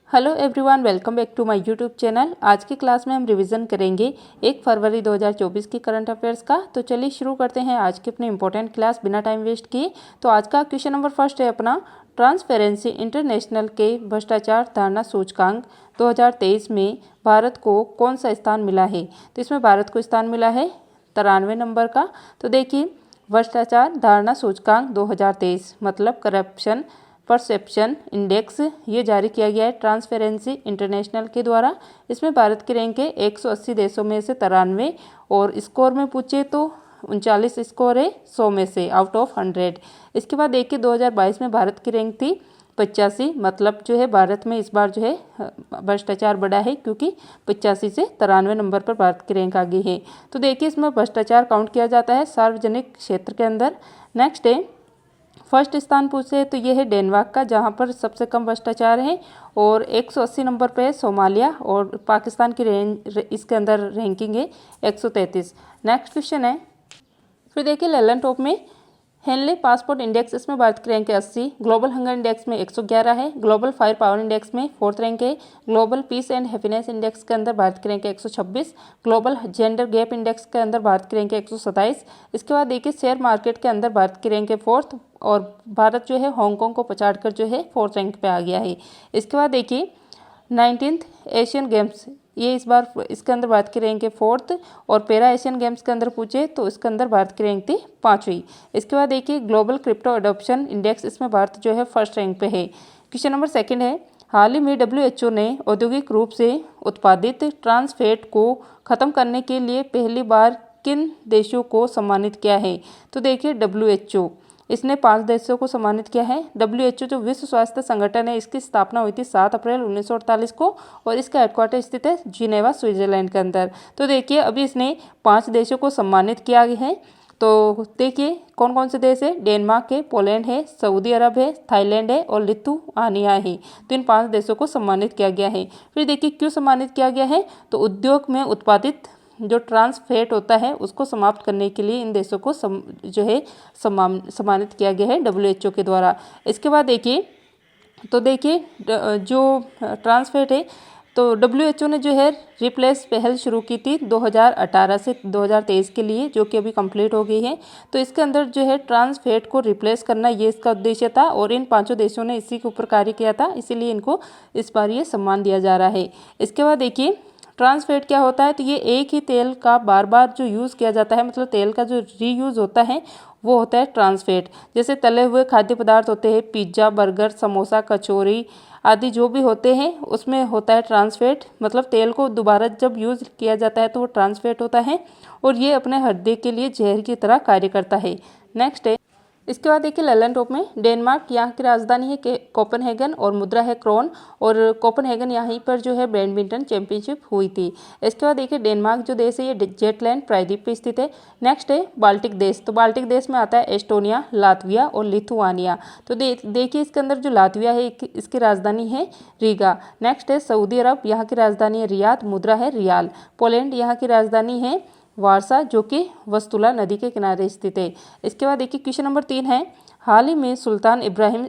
Hello everyone, welcome back to my YouTube channel. आज की class में हम रिवीजन करेंगे 1 फरवरी 2024 की करंट अफेयर्स का। तो चलिए शुरू करते हैं आज की अपनी इंपॉर्टेंट क्लास बिना टाइम वेस्ट किए। तो आज का क्वेश्चन नंबर फर्स्ट है अपना, ट्रांसपेरेंसी इंटरनेशनल के भ्रष्टाचार धारणा सूचकांक 2023 में भारत को कौन सा स्थान मिला है। तो इसमें भारत को स्थान मिला है 93 नंबर का। तो देखिए, भ्रष्टाचार धारणा सूचकांक 2023 मतलब करप्शन परसेप्शन इंडेक्स, ये जारी किया गया है ट्रांसपेरेंसी इंटरनेशनल के द्वारा। इसमें भारत की रैंक है 180 देशों में से 93 और स्कोर में पूछे तो 39 स्कोर है 100 में से आउट ऑफ 100। इसके बाद देखिए 2022 में भारत की रैंक थी 85, मतलब जो है भारत में इस बार जो है भ्रष्टाचार बढ़ा है क्योंकि 85 से 93 नंबर पर भारत की रैंक आ गई है। तो देखिए इसमें भ्रष्टाचार काउंट किया जाता है सार्वजनिक क्षेत्र के अंदर। नेक्स्ट है, फर्स्ट स्थान पूछे तो ये है डेनमार्क का, जहाँ पर सबसे कम भ्रष्टाचार है और 180 नंबर पे है सोमालिया और पाकिस्तान की रेंज इसके अंदर रैंकिंग है 133। नेक्स्ट क्वेश्चन है, फिर देखिए ललन टॉप में हेनले पासपोर्ट इंडेक्स, इसमें भारत की रैंक है 80, ग्लोबल हंगर इंडेक्स में 111 है, ग्लोबल फायर पावर इंडेक्स में 4th रैंक है, global piece and happiness index के अंदर भारत की रैंक है 126, ग्लोबल जेंडर गैप इंडेक्स के अंदर भारत की रैंक है 127। इसके बाद देखिए शेयर मार्केट के अंदर भारत की रैंक है 4th और भारत जो है हांगकांग को पछाड़कर जो है 4th रैंक पे आ गया है। इसके बाद देखिए 19th एशियन गेम्स, ये इस बार इसके अंदर भारत की रैंक है 4th और पैरा एशियन गेम्स के अंदर पूछे तो इसके अंदर भारत की रैंक थी 5वीं। इसके बाद देखिए ग्लोबल क्रिप्टो अडॉप्शन इंडेक्स, इसमें भारत जो है 1st रैंक पे है। क्वेश्चन नंबर 2 है, हाल ही में WHO ने औद्योगिक रूप से उत्पादित ट्रांस फैट को खत्म करने के लिए पहली बार किन देशों को सम्मानित किया है। तो देखिए WHO इसने 5 देशों को सम्मानित किया है। WHO जो विश्व स्वास्थ्य संगठन है, इसकी स्थापना हुई थी 7 अप्रैल 1948 को और इसका हेडक्वार्टर स्थित है जिनेवा स्विट्जरलैंड के अंदर। तो देखिए अभी इसने 5 देशों को सम्मानित किया है। तो देखिए कौन कौन से देश है, डेनमार्क है, पोलैंड है, सऊदी अरब है, थाईलैंड है और लिथुआनिया है। तो इन 5 देशों को सम्मानित किया गया है। फिर देखिए क्यों सम्मानित किया गया है, तो उद्योग में उत्पादित जो ट्रांस फैट होता है उसको समाप्त करने के लिए इन देशों को जो है सम्मानित किया गया है WHO के द्वारा। इसके बाद देखिए, तो देखिए जो ट्रांस फैट है तो WHO ने जो है रिप्लेस पहल शुरू की थी 2018 से 2023 के लिए, जो कि अभी कंप्लीट हो गई है। तो इसके अंदर जो है ट्रांस फैट को रिप्लेस करना, ये इसका उद्देश्य था और इन 5 देशों ने इसी के ऊपर कार्य किया था, इसीलिए इनको इस बार ये सम्मान दिया जा रहा है। इसके बाद देखिए ट्रांस फैट क्या होता है, तो ये एक ही तेल का बार बार जो यूज़ किया जाता है, मतलब तेल का जो रीयूज़ होता है वो होता है ट्रांस फैट। जैसे तले हुए खाद्य पदार्थ होते हैं, पिज्ज़ा, बर्गर, समोसा, कचौरी आदि जो भी होते हैं उसमें होता है ट्रांस फैट, मतलब तेल को दोबारा जब यूज़ किया जाता है तो वो ट्रांस फैट होता है और ये अपने हृदय के लिए जहर की तरह कार्य करता है। नेक्स्ट है, इसके बाद देखिए ललन टॉप में डेनमार्क, यहाँ की राजधानी है कोपेनहेगन और मुद्रा है क्रोन और कोपेनहेगन यहीं पर जो है बैडमिंटन चैंपियनशिप हुई थी। इसके बाद देखिए डेनमार्क जो देश है ये जेटलैंड प्रायद्वीप पे स्थित है। नेक्स्ट है बाल्टिक देश, तो बाल्टिक देश में आता है एस्टोनिया, लातविया और लिथुआनिया। तो देखिए इसके अंदर जो लातविया है इसकी राजधानी है रीगा। नेक्स्ट है सऊदी अरब, यहाँ की राजधानी है रियाद, मुद्रा है रियाल। पोलैंड, यहाँ की राजधानी है वारसा, जो कि वस्तुला नदी के किनारे स्थित है। इसके बाद देखिए क्वेश्चन नंबर 3 है, हाल ही में सुल्तान इब्राहिम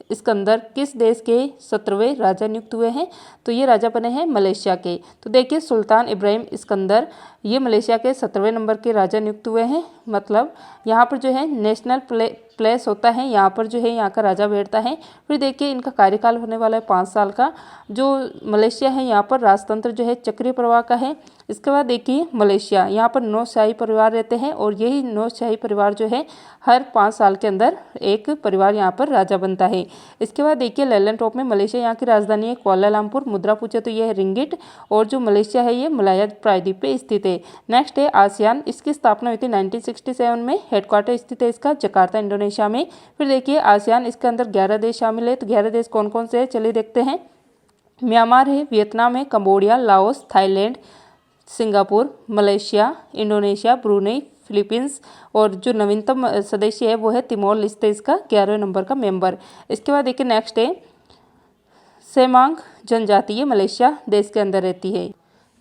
सिकंदर किस देश के 17वें राजा नियुक्त हुए हैं। तो ये राजा बने हैं मलेशिया के। तो देखिए सुल्तान इब्राहिम सिकंदर ये मलेशिया के 17वें नंबर के राजा नियुक्त हुए हैं, मतलब यहाँ पर जो है नेशनल प्लेस होता है, यहाँ पर जो है यहाँ का राजा बैठता है। फिर देखिए इनका कार्यकाल होने वाला है 5 साल का। जो मलेशिया है यहाँ पर राजतंत्र जो है चक्रीय प्रवाह का है। इसके बाद देखिए मलेशिया, यहाँ पर 9 शाही परिवार रहते हैं और यही 9 शाही परिवार जो है हर 5 साल के अंदर एक परिवार यहाँ पर राजा बनता है। इसके बाद देखिए ललन टॉप में मलेशिया, यहाँ की राजधानी है कुआलालंपुर, मुद्रा पूछे तो यह है रिंगिट और जो मलेशिया है ये मलाया प्रायद्वीप पे स्थित है। नेक्स्ट है आसियान, इसकी स्थापना हुई थी 1967 में, हेडक्वार्टर स्थित है इसका जकार्ता इंडोनेशिया में। फिर देखिए आसियान, इसके अंदर 11 देश शामिल है। तो 11 देश कौन कौन से हैं चलिए देखते हैं। म्यांमार है, वियतनाम है, Cambodia, Laos, Thailand, Singapore, Malaysia, Indonesia, Brunei, Philippines और जो नवीनतम सदस्य है वो है तिमोर लेस्टे, इसका 11वें नंबर का मेंबर। इसके बाद देखिए नेक्स्ट है सेमांग जनजाति, ये मलेशिया देश के अंदर रहती है।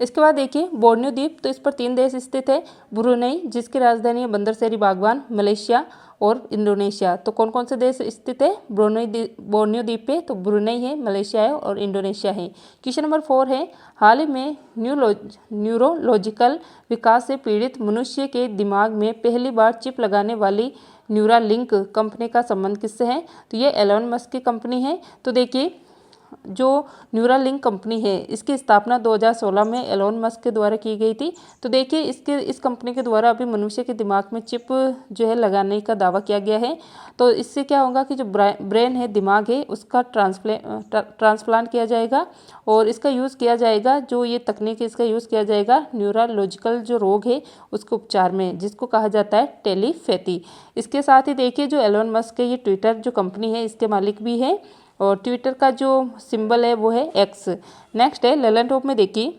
इसके बाद देखिए बोर्नियो द्वीप, तो इस पर 3 देश स्थित है। ब्रुनेई जिसकी राजधानी है बंदरसेरी बागवान, मलेशिया और इंडोनेशिया। तो कौन कौन से देश स्थित है बोर्नियो द्वीप पे? तो ब्रुनेई है, मलेशिया है और इंडोनेशिया है। क्वेश्चन नंबर 4 है, हाल ही में न्यूरोलॉजिकल विकास से पीड़ित मनुष्य के दिमाग में पहली बार चिप लगाने वाली न्यूरालिंक कंपनी का संबंध किससे है? तो ये एलोन मस्क की कंपनी है। तो देखिए जो न्यूरालिंक कंपनी है इसकी स्थापना 2016 में एलोन मस्क के द्वारा की गई थी। तो देखिए इस कंपनी के द्वारा अभी मनुष्य के दिमाग में चिप जो है लगाने का दावा किया गया है। तो इससे क्या होगा कि जो ब्रेन है, दिमाग है, उसका ट्रांसप्लांट किया जाएगा और इसका यूज़ किया जाएगा, जो ये तकनीक है इसका यूज़ किया जाएगा न्यूरोलॉजिकल जो रोग है उसके उपचार में, जिसको कहा जाता है टेलीपैथी। इसके साथ ही देखिए जो एलोन मस्क है ये ट्विटर जो कंपनी है इसके मालिक भी है और ट्विटर का जो सिंबल है वो है एक्स। नेक्स्ट है ललन टॉप में देखिए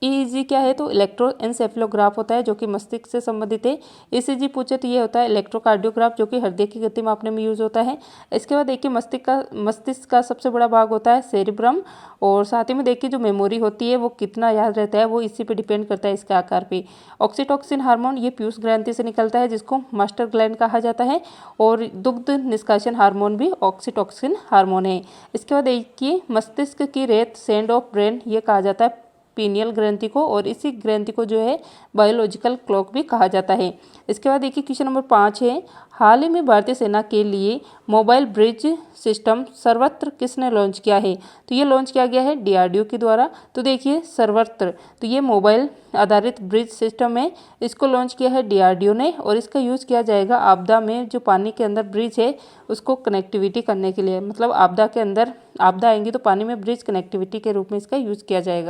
ईईजी क्या है? तो इलेक्ट्रोएन्सेफेलोग्राफ होता है जो कि मस्तिष्क से संबंधित है। ईसीजी पूछे तो ये होता है इलेक्ट्रोकार्डियोग्राफ जो कि हृदय की गति मापने में यूज होता है। इसके बाद देखिए मस्तिष्क का सबसे बड़ा भाग होता है सेरिब्रम और साथ ही में देखिए जो मेमोरी होती है वो कितना याद रहता है वो इसी पे डिपेंड करता है, इसके आकार पे। ऑक्सीटोसिन हार्मोन ये पीयूष ग्रंथि से निकलता है जिसको मास्टर ग्लैंड कहा जाता है और दुग्ध निष्कासन हार्मोन भी ऑक्सीटोसिन हार्मोन है। इसके बाद देखिए मस्तिष्क की रेत सैंड ऑफ ब्रेन ये कहा जाता है पीनियल ग्रंथि को और इसी ग्रंथि को जो है बायोलॉजिकल क्लॉक भी कहा जाता है। इसके बाद देखिए क्वेश्चन नंबर 5 है, हाल ही में भारतीय सेना के लिए मोबाइल ब्रिज सिस्टम सर्वत्र किसने लॉन्च किया है? तो ये लॉन्च किया गया है डीआरडीओ के द्वारा। तो देखिए सर्वत्र, तो ये मोबाइल आधारित ब्रिज सिस्टम है, इसको लॉन्च किया है डीआरडीओ ने और इसका यूज़ किया जाएगा आपदा में, जो पानी के अंदर ब्रिज है उसको कनेक्टिविटी करने के लिए, मतलब आपदा के अंदर आपदा आएंगी तो पानी में ब्रिज कनेक्टिविटी के रूप में इसका यूज़ किया जाएगा।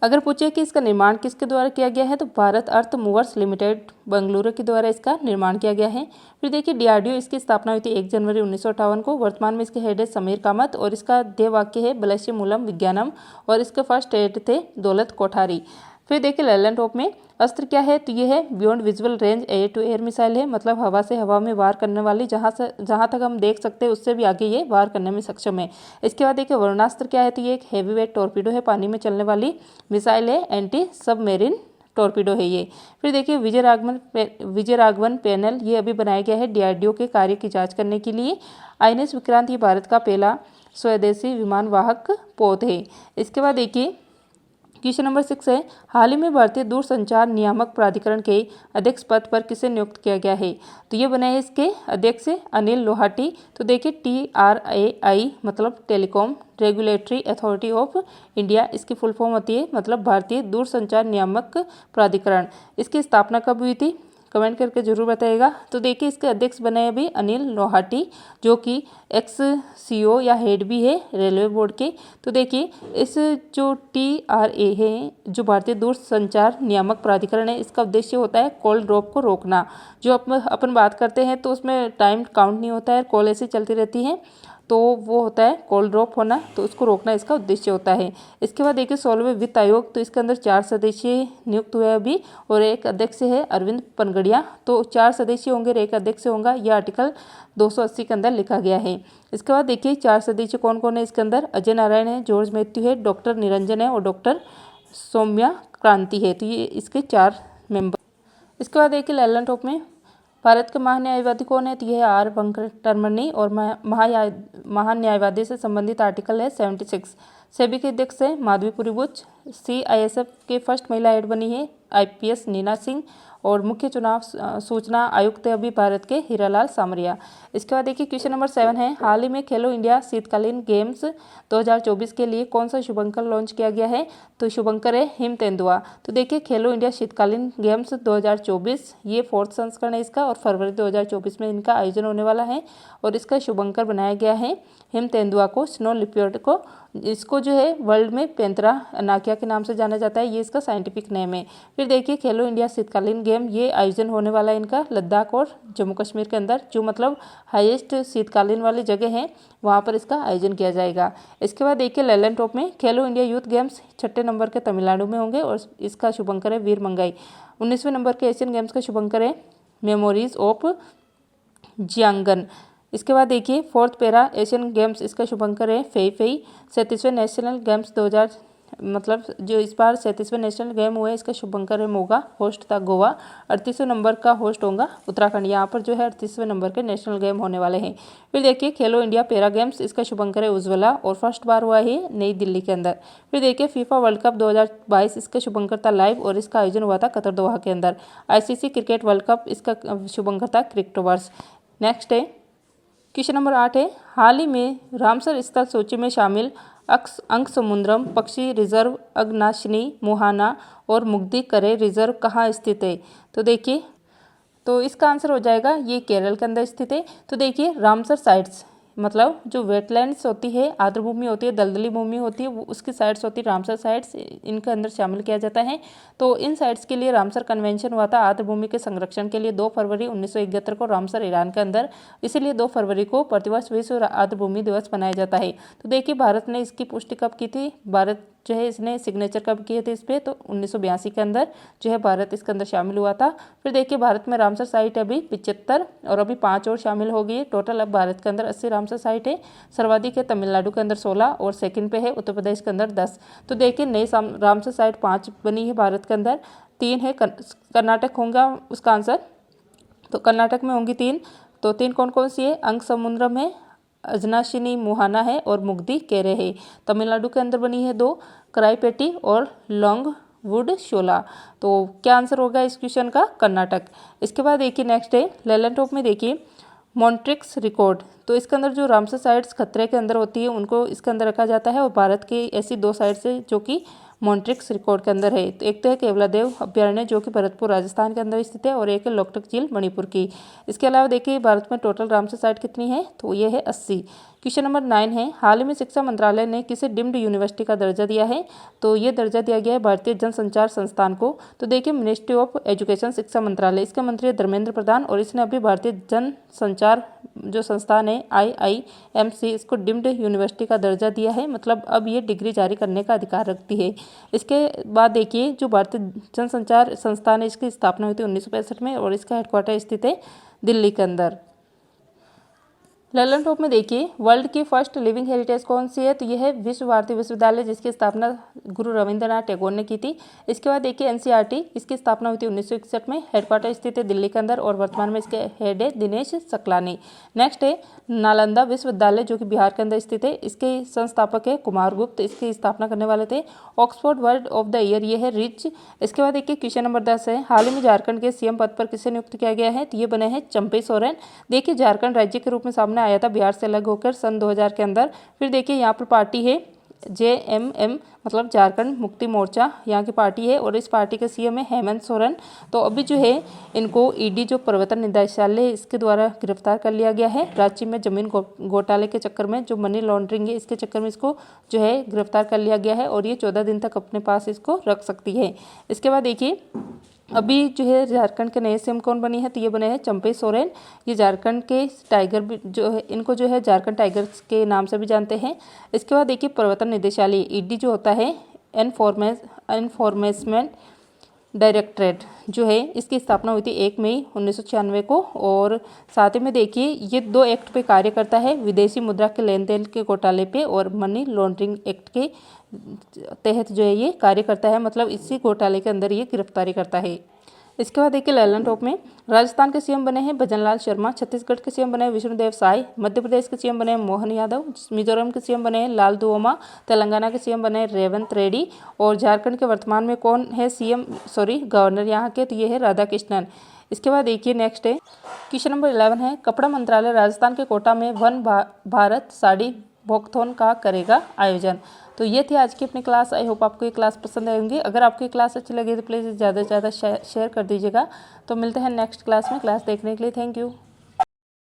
अगर पूछे कि इसका निर्माण किसके द्वारा किया गया है तो भारत अर्थ मूवर्स लिमिटेड बेंगलुरु के द्वारा इसका निर्माण किया गया है। फिर देखिए डीआरडीओ इसकी स्थापना हुई थी 1 जनवरी 1958 को। वर्तमान में इसके हेड है समीर कामत और इसका ध्येय वाक्य है बलस्य मूलम विज्ञानम और इसके फर्स्ट हेड थे दौलत कोठारी। फिर देखिए लैलन टॉप में अस्त्र क्या है? तो ये है beyond visual range air to air missile है, मतलब हवा से हवा में वार करने वाली, जहाँ तक हम देख सकते हैं उससे भी आगे ये वार करने में सक्षम है। इसके बाद देखिए वरुणास्त्र क्या है? तो ये एक हैवी वेट टॉर्पीडो है, पानी में चलने वाली मिसाइल है, एंटी सबमेरिन टॉर्पीडो है ये। फिर देखिए विजय राघवन पैनल ये अभी बनाया गया है डीआरडीओ के कार्य की जाँच करने के लिए। आईएनएस विक्रांत ये भारत का पहला स्वदेशी विमान वाहक पोत है। इसके बाद देखिए क्वेश्चन नंबर 6 है, हाल ही में भारतीय दूरसंचार नियामक प्राधिकरण के अध्यक्ष पद पर किसे नियुक्त किया गया है? तो ये बने हैं इसके अध्यक्ष अनिल लोहाटी। तो देखिए TRAI मतलब telecom regulatory authority of India, इसकी फुल फॉर्म होती है, मतलब भारतीय दूरसंचार नियामक प्राधिकरण। इसकी स्थापना कब हुई थी? कमेंट करके जरूर बताइएगा। तो देखिए इसके अध्यक्ष बने अभी अनिल लोहाटी जो कि एक्स सीओ या हेड भी है रेलवे बोर्ड के। तो देखिए इस जो TRA है जो भारतीय दूरसंचार नियामक प्राधिकरण है, इसका उद्देश्य होता है कॉल ड्रॉप को रोकना। जो अपन बात करते हैं तो उसमें टाइम काउंट नहीं होता है, कॉल ऐसे चलती रहती है, तो वो होता है कॉल ड्रॉप होना, तो उसको रोकना इसका उद्देश्य होता है। इसके बाद देखिए 16वें वित्त आयोग, तो इसके अंदर 4 सदस्य नियुक्त हुए अभी और एक अध्यक्ष है अरविंद पनगड़िया। तो 4 सदस्य होंगे और एक अध्यक्ष होगा, यह आर्टिकल 280 के अंदर लिखा गया है। इसके बाद देखिए 4 सदस्य कौन कौन है इसके अंदर? अजय नारायण है, जॉर्ज मैथ्यू है, डॉक्टर निरंजन है और डॉक्टर सौम्या क्रांति है। तो ये इसके 4 मेंबर। इसके बाद देखिए लैलन टॉप में भारत के महान्यायवादी कौन है? तो यह आर वेंकटरमणी और महान्यायवादी से संबंधित आर्टिकल है 76। सेबी के अध्यक्ष है माधवीपुरी बुच। CISF के फर्स्ट महिला हेड बनी है IPS नीना सिंह और मुख्य चुनाव सूचना आयुक्त है अभी भारत के हीरालाल सामरिया। इसके बाद देखिए क्वेश्चन नंबर 7 है, हाल ही में खेलो इंडिया शीतकालीन गेम्स 2024 के लिए कौन सा शुभंकर लॉन्च किया गया है? तो शुभंकर है हिम तेंदुआ। तो देखिए खेलो इंडिया शीतकालीन गेम्स 2024 ये 4th संस्करण है इसका और फरवरी 2024 में इनका आयोजन होने वाला है और इसका शुभंकर बनाया गया है हिम तेंदुआ को, स्नो लियोपार्ड को। इसको जो है वर्ल्ड में पैंतरा अनाकिया के नाम से जाना जाता है, ये इसका साइंटिफिक नेम है। फिर देखिए खेलो इंडिया शीतकालीन गेम ये आयोजन होने वाला है इनका लद्दाख और जम्मू कश्मीर के अंदर, जो मतलब हाईएस्ट शीतकालीन वाली जगह है, वहाँ पर इसका आयोजन किया जाएगा। इसके बाद देखिए लैलन टॉप में खेलो इंडिया यूथ गेम्स 6ठे नंबर के तमिलनाडु में होंगे और इसका शुभंकर है वीर मंगाई। 19वें नंबर के एशियन गेम्स का शुभंकर है मेमोरीज ऑफ जियांगन। इसके बाद देखिए 4th पैरा एशियन गेम्स इसका शुभंकर है फेई फेई। 37वें नेशनल गेम्स मतलब जो इस बार 37वें नेशनल गेम हुए इसका शुभंकर है मोगा, होस्ट था गोवा। 38वें नंबर का होस्ट होगा उत्तराखंड। यहाँ पर जो है 38वें नंबर के नेशनल गेम होने वाले हैं। फिर देखिए खेलो इंडिया पैरा गेम्स, इसका शुभंकर है उज्ज्वला और फर्स्ट बार हुआ है नई दिल्ली के अंदर। फिर देखिए फीफा वर्ल्ड कप 2022, इसका शुभंकर था लाइव और इसका आयोजन हुआ था कतर दोहा के अंदर। ICC क्रिकेट वर्ल्ड कप, इसका शुभंकर था क्रिकेटवर्स। नेक्स्ट है क्वेश्चन नंबर 8 है, हाल ही में रामसर स्थल सूची में शामिल अंकसमुद्रम पक्षी रिजर्व, अगनाशिनी मुहाना और मुग्धीकरे रिजर्व कहाँ स्थित है? तो देखिए तो इसका आंसर हो जाएगा ये केरल के अंदर स्थित है। तो देखिए रामसर साइट्स मतलब जो वेटलैंड्स होती है, आर्द्रभूमि होती है, दलदली भूमि होती है, वो उसकी साइट्स होती है रामसर साइट्स, इनके अंदर शामिल किया जाता है। तो इन साइट्स के लिए रामसर कन्वेंशन हुआ था आर्द्रभूमि के संरक्षण के लिए 2 फरवरी 1971 को रामसर ईरान के अंदर। इसीलिए 2 फरवरी को प्रतिवर्ष विश्व आर्द्रभूमि दिवस मनाया जाता है। तो देखिए भारत ने इसकी पुष्टि कब की थी, भारत जो है इसने सिग्नेचर कब किए थे इस पर, तो 1982 के अंदर जो है भारत इसके अंदर शामिल हुआ था। फिर देखिए भारत में रामसर साइट अभी 75 और अभी 5 और शामिल हो गई। टोटल अब भारत के अंदर 80 रामसर साइट है। सर्वाधिक है तमिलनाडु के अंदर 16 और सेकंड पे है उत्तर प्रदेश के अंदर 10। तो देखिए नई रामसर साइट 5 बनी है भारत के अंदर, 3 है कर्नाटक होगा उसका आंसर। तो कर्नाटक में होंगी 3, तो 3 कौन कौन सी है, अंकसमुद्रम है, अजनाशिनी मुहाना है और मुग्धीकेरे है। तमिलनाडु के अंदर बनी है 2, कराईपेटी और लॉन्गवुड शोला। तो क्या आंसर होगा इस क्वेश्चन का, कर्नाटक। इसके बाद देखिए नेक्स्ट है लेलेंटॉप में देखिए मॉन्ट्रिक्स रिकॉर्ड। तो इसके अंदर जो रामसर साइट्स खतरे के अंदर होती है उनको इसके अंदर रखा जाता है और भारत की ऐसी 2 साइट्स है जो कि मॉन्ट्रिक्स रिकॉर्ड के अंदर है। तो एक तो है केवलादेव अभ्यारण्य जो कि भरतपुर राजस्थान के अंदर स्थित है और एक है लोकटक झील मणिपुर की। इसके अलावा देखिए भारत में टोटल रामसर साइट कितनी है, तो ये है 80। क्वेश्चन नंबर 9 है, हाल ही में शिक्षा मंत्रालय ने किसे डीम्ड यूनिवर्सिटी का दर्जा दिया है? तो ये दर्जा दिया गया है भारतीय जनसंचार संस्थान को। तो देखिए मिनिस्ट्री ऑफ एजुकेशन, शिक्षा मंत्रालय, इसके मंत्री है धर्मेंद्र प्रधान और इसने अभी भारतीय जनसंचार जो संस्थान है IIMC, इसको डीम्ड यूनिवर्सिटी का दर्जा दिया है। मतलब अब ये डिग्री जारी करने का अधिकार रखती है। इसके बाद देखिए जो भारतीय जनसंचार संस्थान है इसकी स्थापना हुई थी 1965 में और इसका हेडक्वार्टर स्थित है दिल्ली के अंदर। लेलेंटॉप में देखिए वर्ल्ड की फर्स्ट लिविंग हेरिटेज कौन सी है? तो यह है विश्व भारती विश्वविद्यालय जिसकी स्थापना गुरु रविंद्रनाथ टैगोर ने की थी। इसके बाद देखिए NCERT, इसकी स्थापना हुई थी 1961 में, हेडक्वार्टर स्थित है दिल्ली के अंदर और वर्तमान में इसके हेड है दिनेश सकलानी। नेक्स्ट है नालंदा विश्वविद्यालय जो कि बिहार के अंदर स्थित है, इसके संस्थापक है कुमार गुप्त, इसकी स्थापना करने वाले थे। Oxford word of the year ये है रिच। इसके बाद देखिए क्वेश्चन नंबर 10 है, हाल ही में झारखंड के CM पद पर किसे नियुक्त किया गया है? तो ये बने हैं चंपई सोरेन। देखिए झारखंड राज्य के रूप में सामने आया था बिहार से अलग होकर सन 2000 के अंदर। फिर देखिए यहाँ पर पार्टी है JMM मतलब झारखंड मुक्ति मोर्चा, यहाँ की पार्टी है और इस पार्टी के CM है हेमंत सोरेन। तो अभी जो है इनको ED जो प्रवर्तन निदेशालय है इसके द्वारा गिरफ्तार कर लिया गया है। रांची में जमीन घोटाले के चक्कर में जो मनी लॉन्ड्रिंग है इसके चक्कर में इसको जो है गिरफ्तार कर लिया गया है और ये 14 दिन तक अपने पास इसको रख सकती है। इसके बाद देखिए अभी जो है झारखंड के नए CM कौन बनी है? तो ये बने हैं चंपई सोरेन। ये झारखंड के टाइगर भी जो है, इनको जो है झारखंड टाइगर्स के नाम से भी जानते हैं। इसके बाद देखिए प्रवर्तन निदेशालय ED जो होता है एनफोर्समेंट डायरेक्टरेट जो है, इसकी स्थापना हुई थी 1 मई 1996 को और साथ ही में देखिए ये 2 एक्ट पे कार्य करता है, विदेशी मुद्रा के लेन देन के घोटाले पे और मनी लॉन्ड्रिंग एक्ट के तहत जो है ये कार्य करता है। मतलब इसी घोटाले के अंदर ये गिरफ्तारी करता है। इसके बाद देखिए लेलेंटॉप में राजस्थान के CM बने हैं भजनलाल शर्मा, छत्तीसगढ़ के CM बने हैं विष्णुदेव साय, मध्य प्रदेश के CM बने हैं मोहन यादव, मिजोरम के CM बने हैं लाल दुओमा, तेलंगाना के CM बने हैं रेवंत रेड्डी और झारखंड के वर्तमान में कौन है गवर्नर यहाँ के? तो ये है राधा कृष्णन। इसके बाद देखिए नेक्स्ट है क्वेश्चन नंबर 11 है, कपड़ा मंत्रालय राजस्थान के कोटा में वन भारत साड़ी वॉकथॉन का करेगा आयोजन। तो ये थी आज की अपनी क्लास। आई होप आपको ये क्लास पसंद आई होंगी। अगर आपको ये क्लास अच्छी लगी तो प्लीज़ ज़्यादा से ज़्यादा शेयर कर दीजिएगा। तो मिलते हैं नेक्स्ट क्लास में। क्लास देखने के लिए थैंक यू।